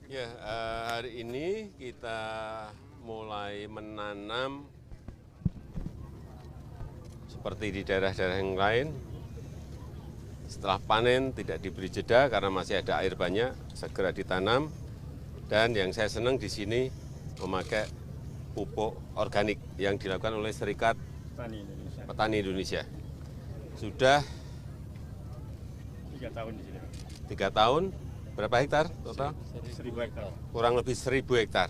Ya, hari ini kita mulai menanam seperti di daerah-daerah yang lain. Setelah panen tidak diberi jeda karena masih ada air banyak, segera ditanam. Dan yang saya senang di sini memakai pupuk organik yang dilakukan oleh Serikat Petani Indonesia. Sudah 3 tahun di sini. 3 tahun, berapa hektar total? 1.000 hektar. Kurang lebih 1.000 hektar.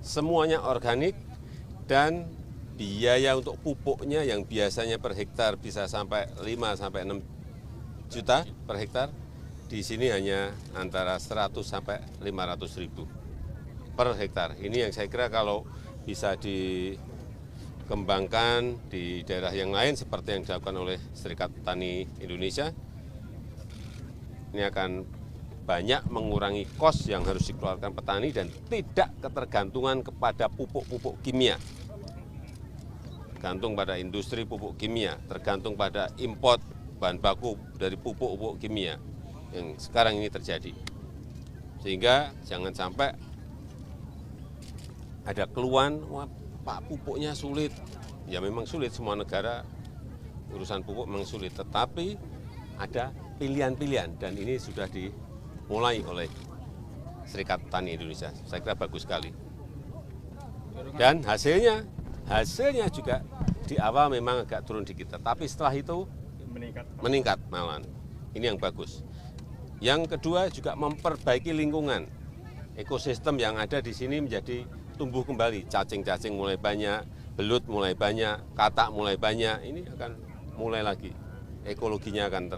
Semuanya organik dan biaya untuk pupuknya yang biasanya per hektar bisa sampai 5 sampai 6 juta per hektar, di sini hanya antara 100 sampai 500 ribu per hektar. Ini yang saya kira kalau bisa dikembangkan di daerah yang lain seperti yang dilakukan oleh Serikat Petani Indonesia, ini akan banyak mengurangi kos yang harus dikeluarkan petani dan tidak ketergantungan kepada pupuk-pupuk kimia. Tergantung pada industri pupuk kimia, tergantung pada import bahan baku dari pupuk-pupuk kimia yang sekarang ini terjadi. Sehingga jangan sampai ada keluhan, wah Pak pupuknya sulit. Ya memang sulit, semua negara urusan pupuk memang sulit. Tetapi ada pilihan-pilihan dan ini sudah dimulai oleh Serikat Petani Indonesia. Saya kira bagus sekali. Dan hasilnya juga di awal memang agak turun dikit. Tapi setelah itu meningkat malahan. Ini yang bagus. Yang kedua juga memperbaiki lingkungan. Ekosistem yang ada di sini menjadi tumbuh kembali. Cacing-cacing mulai banyak, belut mulai banyak, katak mulai banyak. Ini akan mulai lagi. Ekologinya akan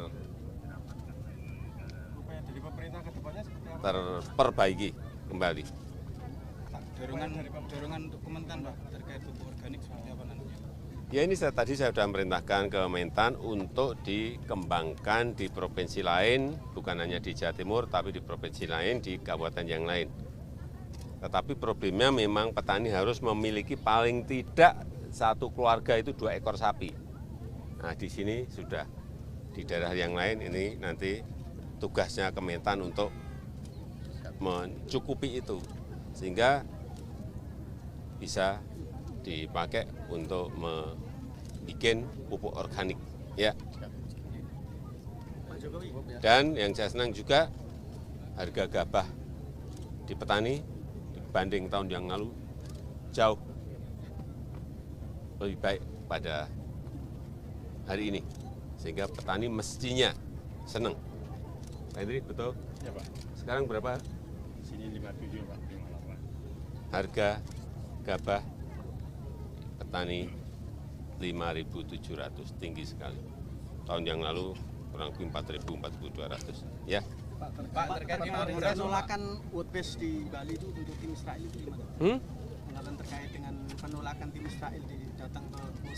terperbaiki kembali. Dorongan untuk Kementan, Pak, terkait pupuk organik seperti apa nanti? Ya ini tadi saya sudah memerintahkan ke Mentan untuk dikembangkan di provinsi lain, bukan hanya di Jawa Timur, tapi di provinsi lain, di kabupaten yang lain. Tetapi problemnya memang petani harus memiliki paling tidak satu keluarga itu 2 ekor sapi. Nah di sini sudah, di daerah yang lain ini nanti tugasnya Kementan untuk mencukupi itu, sehingga bisa dipakai untuk membuat pupuk organik. Ya. Dan yang saya senang juga harga gabah di petani dibanding tahun yang lalu jauh lebih baik pada hari ini. Sehingga petani mestinya senang. Pak Hendri, betul? Ya Pak. Sekarang berapa? Di sini 57 Pak, 58. Harga gabah petani 5.700, tinggi sekali. Tahun yang lalu kurang lebih 4.000, 4.200. Ya. Pak, terkait penolakan WordPress di Bali itu untuk tim Israel itu gimana? Penolakan terkait dengan penolakan tim Israel datang ke WordPress.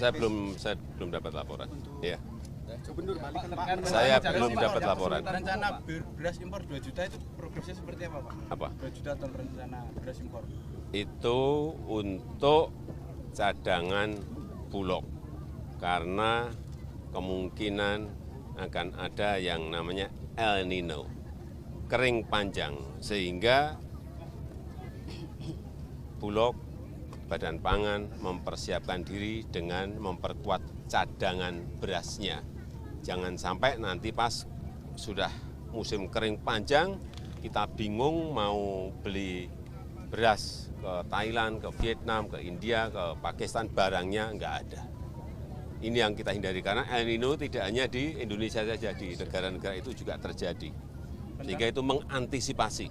Saya belum dapat laporan. Ya. Gubernur Bali kan Pak. Saya belum dapat laporan. Rencana beras impor 2 juta itu progresnya seperti apa, Pak? Apa? 2 juta ton rencana beras impor. Itu untuk cadangan Bulog, karena kemungkinan akan ada yang namanya El Nino, kering panjang, sehingga Bulog, Badan Pangan mempersiapkan diri dengan memperkuat cadangan berasnya. Jangan sampai nanti pas sudah musim kering panjang, kita bingung mau beli beras ke Thailand, ke Vietnam, ke India, ke Pakistan, barangnya nggak ada. Ini yang kita hindari, karena El Nino tidak hanya di Indonesia saja, di negara-negara itu juga terjadi. Sehingga itu mengantisipasi.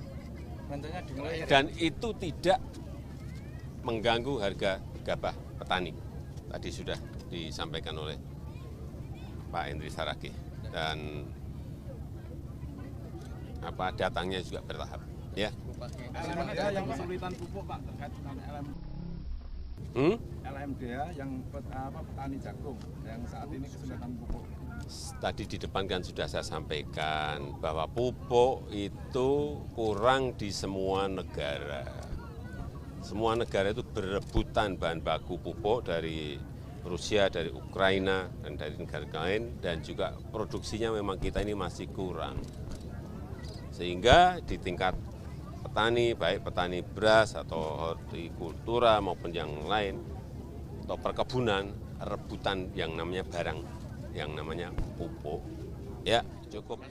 Dan itu tidak mengganggu harga gabah petani. Tadi sudah disampaikan oleh Pak Henry Saragih. Dan datangnya juga bertahap. Ya. LMDA yang kesulitan pupuk Pak terkait dengan LMDA yang petani jagung yang saat ini kesulitan pupuk. Tadi di depan kan sudah saya sampaikan bahwa pupuk itu kurang di semua negara. Semua negara itu berebutan bahan baku pupuk dari Rusia, dari Ukraina, dan dari negara lain, dan juga produksinya memang kita ini masih kurang. Sehingga di tingkat petani, baik petani beras atau hortikultura maupun yang lain, atau perkebunan, rebutan yang namanya barang, yang namanya pupuk. Ya, cukup.